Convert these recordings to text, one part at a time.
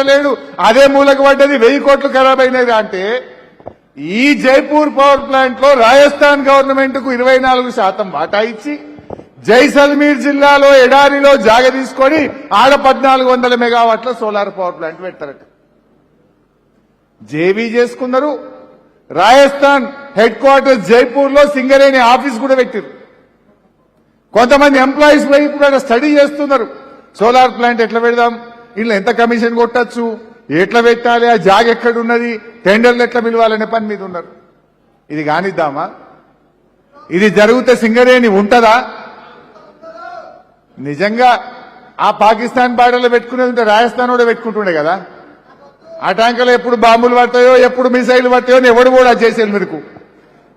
లేడు, అదే మూలకు పడ్డది, 1000 కోట్లు ఖరాబ్ అయినది. అంటే ఈ జైపూర్ పవర్ ప్లాంట్ లో రాజస్థాన్ గవర్నమెంట్ కు 24% వాటా ఇచ్చి జైసల్మీర్ జిల్లాలో ఎడారిలో జాగ తీసుకొని ఆడ 1400 మెగావాట్ల సోలార్ పవర్ ప్లాంట్ పెడతారట. జేవీ చేసుకున్నారు. రాజస్థాన్ హెడ్ క్వార్టర్స్ జైపూర్ లో సింగరేణి ఆఫీస్ కూడా పెట్టారు. కొంతమంది ఎంప్లాయీస్ వైపు స్టడీ చేస్తున్నారు. సోలార్ ప్లాంట్ ఎట్లా పెడదాం, ఇలా ఎంత కమిషన్ కొట్టచ్చు, ఎట్లా పెట్టాలి, ఆ జాగ ఎక్కడున్నది, టెండర్లు ఎట్లా పిలవాలనే పని మీద ఉన్నారు. ఇది కానిద్దామా? ఇది జరిగితే సింగరేణి ఉంటదా? నిజంగా ఆ పాకిస్తాన్ బార్డర్లో పెట్టుకునేది ఉంటే రాజస్థాన్ కూడా పెట్టుకుంటుండే కదా. ఆ ట్యాంకులో ఎప్పుడు బాంబులు పడతాయో, ఎప్పుడు మిసైల్ పడతాయో ఎవడు కూడా చేసేది. మీకు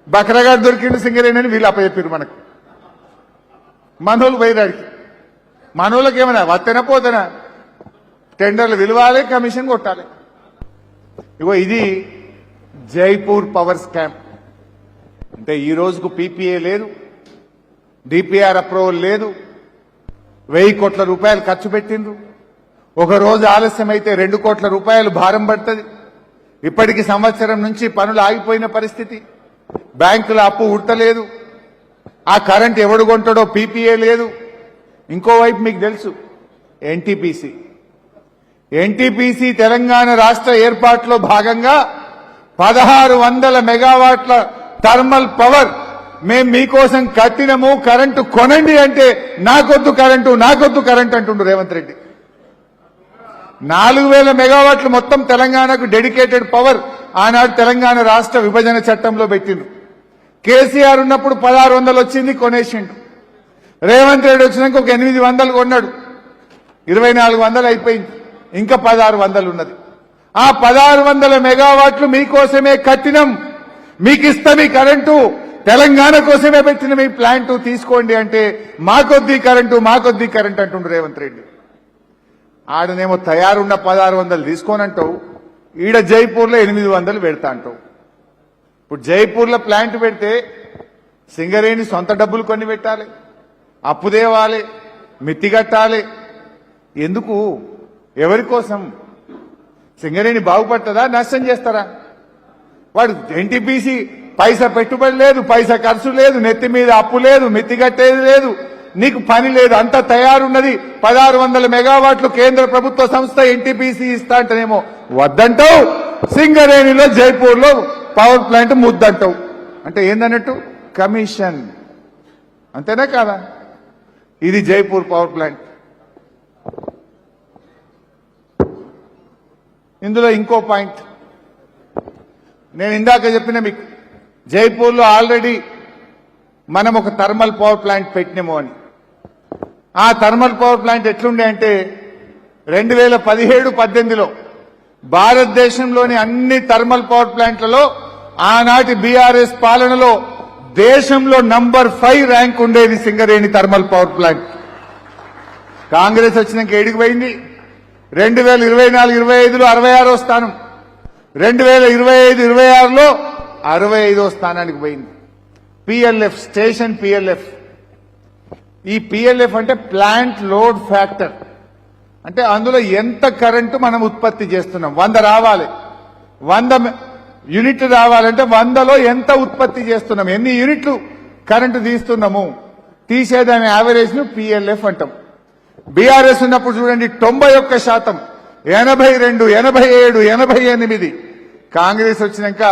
బక్రగాడు దొరికిండు సింగరేణి అని వీళ్ళు అప్పచెప్పారు మనకు. మనోళ్ళు పోయిరాడికి, మనోళ్ళకి ఏమైనా వత్తేనా పోతేనా, టెండర్లు విలువాలి, కమిషన్ కొట్టాలి. ఇగో ఇది జైపూర్ పవర్ స్కామ్. అంటే ఈ రోజుకు పీపీఏ లేదు, డిపిఆర్ అప్రూవల్ లేదు, 1000 కోట్ల రూపాయలు ఖర్చు పెట్టిండ్రు. ఒక రోజు ఆలస్యం అయితే 2 కోట్ల రూపాయలు భారం పడుతుంది. ఇప్పటికి సంవత్సరం నుంచి పనులు ఆగిపోయిన పరిస్థితి. బ్యాంకుల అప్పు ఉడతలేదు. ఆ కరెంట్ ఎవడు కొంటాడో పీపీఏ లేదు. ఇంకోవైపు మీకు తెలుసు ఎన్టీపీసీ తెలంగాణ రాష్ట్ర ఏర్పాటులో భాగంగా 1600 మెగావాట్ల థర్మల్ పవర్ మేం మీకోసం కట్టినము, కరెంటు కొనండి అంటే నాకొద్దు కరెంటు అంటుండు రేవంత్ రెడ్డి. 4000 మెగావాట్లు మొత్తం తెలంగాణకు డెడికేటెడ్ పవర్ ఆనాడు తెలంగాణ రాష్ట్ర విభజన చట్టంలో పెట్టిండ్రు. కేసీఆర్ ఉన్నప్పుడు 1600 వచ్చింది, కొనేసిండు. రేవంత్ రెడ్డి వచ్చినాక ఒక 800 కొన్నాడు, 2400 అయిపోయింది, ఇంకా 1600 ఉన్నది. ఆ 1600 మెగావాట్లు మీకోసమే కట్టినం, మీకు ఇస్తాం ఈ కరెంటు, తెలంగాణ కోసమే పెట్టిన మీ ప్లాంట్ తీసుకోండి అంటే మాకొద్ది కరెంటు అంటుండ్రు రేవంత్ రెడ్డి. ఆడనేమో తయారున్న 1600 తీసుకోనంటావు, ఈడ జైపూర్లో 800 పెడతా అంటావు. ఇప్పుడు జైపూర్లో ప్లాంట్ పెడితే సింగరేణి సొంత డబ్బులు కొన్ని పెట్టాలి, అప్పు తేవాలి, మిత్తి కట్టాలి. ఎందుకు? ఎవరి కోసం? సింగరేణి బాగుపడుతుందా, నష్టం చేస్తారా? వాడు ఎన్టీపీసీ పైసా పెట్టుబడి లేదు, పైసా ఖర్చు లేదు, నెత్తి మీద అప్పు లేదు, మిత్తి కట్టేది లేదు, నీకు పని లేదు, అంతా తయారున్నది. 1600 మెగావాట్లు కేంద్ర ప్రభుత్వ సంస్థ ఎన్టీపీసీ ఇస్తా అంటేనేమో వద్దంటావు, సింగరేణిలో జైపూర్లో పవర్ ప్లాంట్ ముద్దంటావు. అంటే ఏందన్నట్టు? కమిషన్. అంతేనా కాదా? ఇది జైపూర్ పవర్ ప్లాంట్. ఇందులో ఇంకో పాయింట్ నేను ఇందాక చెప్పిన మీకు, జైపూర్లో ఆల్రెడీ మనం ఒక థర్మల్ పవర్ ప్లాంట్ పెట్టినాము అని. ఆ థర్మల్ పవర్ ప్లాంట్ ఎట్లుండే అంటే 2017-18లో భారతదేశంలోని అన్ని థర్మల్ పవర్ ప్లాంట్లలో ఆనాటి బీఆర్ఎస్ పాలనలో దేశంలో నంబర్ 5 ర్యాంక్ ఉండేది Singareni thermal power plant. Congress వచ్చినాక ఏడికి పోయింది? 2024-25లో 66వ స్థానం, 2025-26లో 65వ స్థానానికి పోయింది. PLF station, PLF. ఈ పిఎల్ఎఫ్ అంటే ప్లాంట్ లోడ్ ఫ్యాక్టర్. అంటే అందులో ఎంత కరెంటు మనం ఉత్పత్తి చేస్తున్నాం. 100 రావాలి, 100 యూనిట్లు రావాలంటే 100లో ఎంత ఉత్పత్తి చేస్తున్నాం, ఎన్ని యూనిట్లు కరెంటు తీస్తున్నాము, తీసేదాని యావరేజ్ ను పిఎల్ఎఫ్ అంటాం. బీఆర్ఎస్ ఉన్నప్పుడు చూడండి 91%, 82, 87, 88. కాంగ్రెస్ వచ్చినాక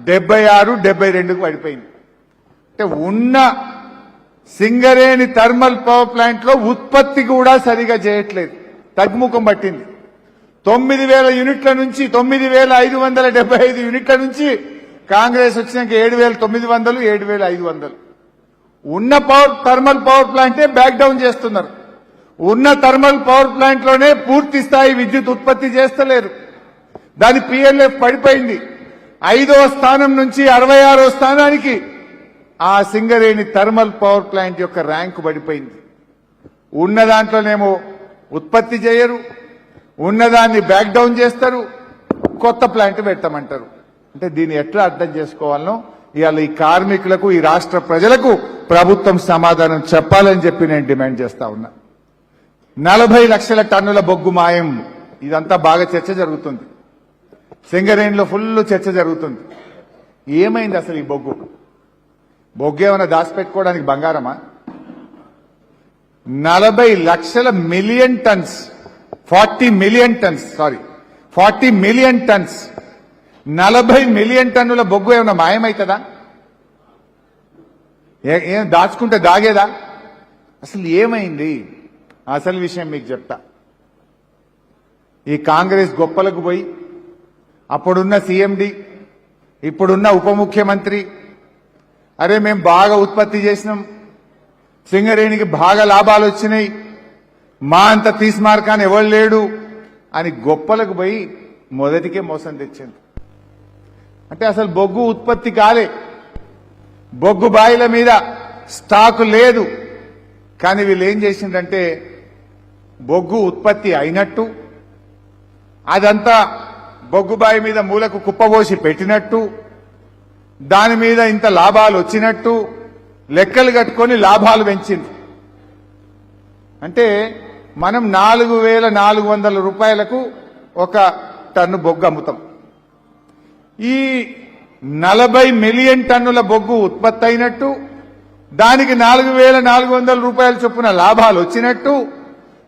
76, 72కు పడిపోయింది. అంటే ఉన్న సింగరేణి థర్మల్ పవర్ ప్లాంట్ లో ఉత్పత్తి కూడా సరిగా చేయట్లేదు, తగ్గుముఖం పట్టింది. 9000 యూనిట్ల నుంచి 9575 యూనిట్ల నుంచి కాంగ్రెస్ వచ్చినాక 7900, 7500. ఉన్న థర్మల్ పవర్ ప్లాంటే బ్యాక్ డౌన్ చేస్తున్నారు. ఉన్న థర్మల్ పవర్ ప్లాంట్ లోనే పూర్తి స్థాయి విద్యుత్ ఉత్పత్తి చేస్తలేరు. దాని పిఎల్ఎఫ్ పడిపోయింది. 5వ స్థానం నుంచి 66వ స్థానానికి ఆ సింగరేణి థర్మల్ పవర్ ప్లాంట్ యొక్క ర్యాంకు పడిపోయింది. ఉన్న దాంట్లోనేమో ఉత్పత్తి చేయరు, ఉన్నదాన్ని బ్యాక్ డౌన్ చేస్తారు, కొత్త ప్లాంట్ పెట్టమంటారు. అంటే దీన్ని ఎట్లా అర్థం చేసుకోవాలనో ఇవాళ ఈ కార్మికులకు, ఈ రాష్ట్ర ప్రజలకు ప్రభుత్వం సమాధానం చెప్పాలని చెప్పి నేను డిమాండ్ చేస్తా ఉన్నా. 40 లక్షల టన్నుల బొగ్గు మాయం. ఇదంతా బాగా చర్చ జరుగుతుంది. సింగరేణిలో ఫుల్ చర్చ జరుగుతుంది. ఏమైంది అసలు ఈ బొగ్గు? బొగ్గు ఏమైనా దాచిపెట్టుకోవడానికి బంగారమా? 40 లక్షల million tons, 40 million tons, 40 million tons, 40 million టన్నుల బొగ్గు ఏమైనా మాయమవుతుందా? ఏం దాచుకుంటే దాగేదా? అసలు ఏమైంది? అసలు విషయం మీకు చెప్తా. ఈ కాంగ్రెస్ గొప్పలకు పోయి అప్పుడున్న సీఎండి, ఇప్పుడున్న ఉప ముఖ్యమంత్రి, అరే మేము బాగా ఉత్పత్తి చేసినాం, సింగరేణికి బాగా లాభాలు వచ్చినాయి, మా అంత తీస్మార్కాన్ని ఎవరు లేడు అని గొప్పలకు పోయి మొదటికే మోసం తెచ్చింది. అంటే అసలు బొగ్గు ఉత్పత్తి కాలే, బొగ్గు బాయిల మీద స్టాకు లేదు. కానీ వీళ్ళు ఏం చేసిందంటే బొగ్గు ఉత్పత్తి అయినట్టు, అదంతా బొగ్గుబాయి మీద మూలకు కుప్పబోసి పెట్టినట్టు, దాని మీద ఇంత లాభాలు వచ్చినట్టు లెక్కలు కట్టుకొని లాభాలు పెంచింది. అంటే మనం 4,400 రూపాయలకు ఒక టన్ను బొగ్గు అమ్ముతాం. ఈ 40 మిలియన్ టన్నుల బొగ్గు ఉత్పత్తి అయినట్టు, దానికి 4,400 రూపాయల చొప్పున లాభాలు వచ్చినట్టు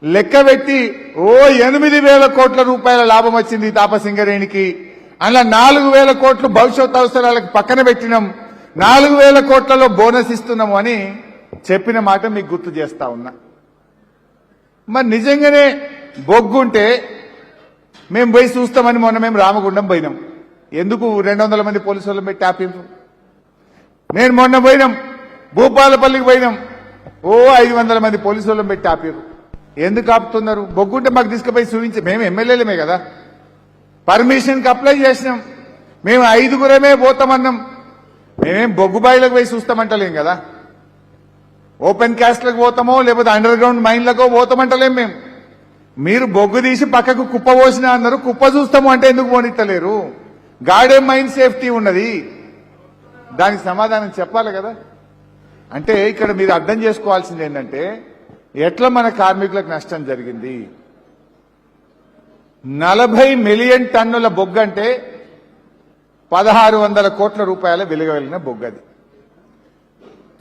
లెక్క పెట్టి 8,000 కోట్ల రూపాయల లాభం వచ్చింది తాపసింగరేణికి. అలా 4,000 కోట్లు భవిష్యత్ అవసరాలకు పక్కన పెట్టినాం, 4,000 కోట్లలో బోనస్ ఇస్తున్నాము అని చెప్పిన మాట మీకు గుర్తు చేస్తా ఉన్నా. మరి నిజంగానే బొగ్గుంటే మేము పోయి చూస్తామని మొన్న మేము రామగుండం పోయినాం. ఎందుకు 200 మంది పోలీసులను పెట్టి ఆపిండ్రు? నేను మొన్న పోయినాం, భూపాలపల్లికి పోయినాం, 500 మంది పోలీసులను పెట్టి ఆపారు. ఎందుకు ఆపుతున్నారు? బొగ్గుంటే మాకు తీసుకుపోయి చూపించి, మేము ఎమ్మెల్యేలమే కదా, పర్మిషన్కి అప్లై చేసినాం, మేము 5గురమే పోతామన్నాం. మేమేం బొగ్గుబాయిలకు పోయి చూస్తామంటలేం కదా, ఓపెన్ క్యాస్ట్లకు పోతామో లేకపోతే అండర్ గ్రౌండ్ మైన్లకో పోతామంటలేం మేము. మీరు బొగ్గు తీసి పక్కకు కుప్ప పోసినా అన్నారు, కుప్ప చూస్తాము అంటే ఎందుకు పోనిత్తలేరు? గార్డెన్ మైన్ సేఫ్టీ ఉన్నది, దానికి సమాధానం చెప్పాలి కదా. అంటే ఇక్కడ మీరు అర్థం చేసుకోవాల్సింది ఏంటంటే ఎట్లా మన కార్మికులకు నష్టం జరిగింది. 40 మిలియన్ టన్నుల బొగ్గు అంటే 1,600 కోట్ల రూపాయల విలువ కలిగిన బొగ్గు. అది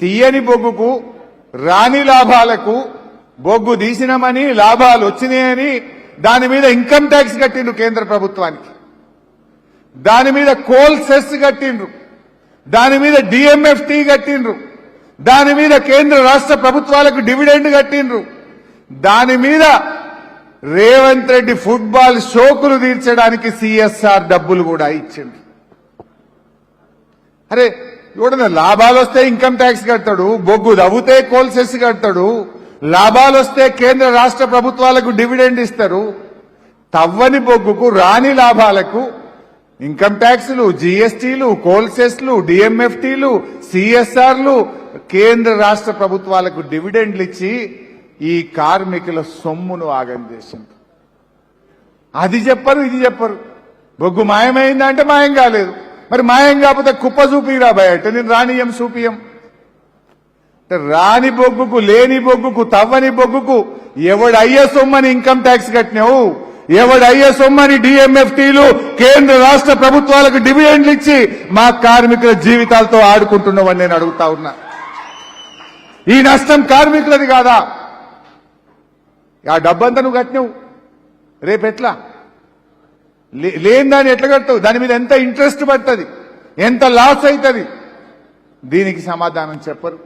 తీయని బొగ్గుకు, రాని లాభాలకు, బొగ్గు తీసినామని లాభాలు వచ్చినాయని దాని మీద ఇన్కమ్ ట్యాక్స్ కట్టిండ్రు కేంద్ర ప్రభుత్వానికి, దాని మీద కోల్ సెస్ కట్టిండ్రు, దాని మీద డిఎంఎఫ్టీ కట్టిండ్రు, దాని మీద కేంద్ర రాష్ట్ర ప్రభుత్వాలకు డివిడెండ్ కట్టిండ్రు, దాని మీద రేవంత్ రెడ్డి ఫుట్బాల్ షోకులు తీర్చడానికి సిఎస్ఆర్ డబ్బులు కూడా ఇచ్చిండ్రు. అరే ఎవడన్నా లాభాలు వస్తే ఇన్కమ్ ట్యాక్స్ కడతాడు, బొగ్గు దవ్వుతే కోల్ సెస్ కడతాడు, లాభాలు వస్తే కేంద్ర రాష్ట్ర ప్రభుత్వాలకు డివిడెండ్ ఇస్తారు. తవ్వని బొగ్గుకు, రాని లాభాలకు ఇన్కమ్ ట్యాక్స్లు, జీఎస్టీలు, కోల్ సెస్లు, డిఎంఎఫ్టీలు, సిఎస్ఆర్లు, కేంద్ర రాష్ట్ర ప్రభుత్వాలకు డివిడెండ్లు ఇచ్చి ఈ కార్మికుల సొమ్మును ఆగం చేసింది. అది చెప్పరు, ఇది చెప్పరు. బొగ్గు మాయమైందంటే మాయం కాలేదు. మరి మాయం కాకపోతే కుప్ప చూపిరా బయట, నేను రానియం చూపియం. రాని బొగ్గుకు, లేని బొగ్గుకు, తవ్వని బొగ్గుకు ఎవడయ్యే సొమ్మని ఇన్కమ్ ట్యాక్స్ కట్టినావు, ఎవడయ్యే సొమ్మని డిఎంఎఫ్టీలు, కేంద్ర రాష్ట్ర ప్రభుత్వాలకు డివిడెండ్లు ఇచ్చి మా కార్మికుల జీవితాలతో ఆడుకుంటున్నావని నేను అడుగుతా ఉన్నా. ఈ నష్టం కార్మికులది కాదా? ఆ డబ్బంతా నువ్వు కట్టినావు, రేపెట్లా? లేని దాన్ని ఎట్లా కడతావు? దాని మీద ఎంత ఇంట్రెస్ట్ పడుతుంది, ఎంత లాస్ అవుతుంది? దీనికి సమాధానం చెప్పరు.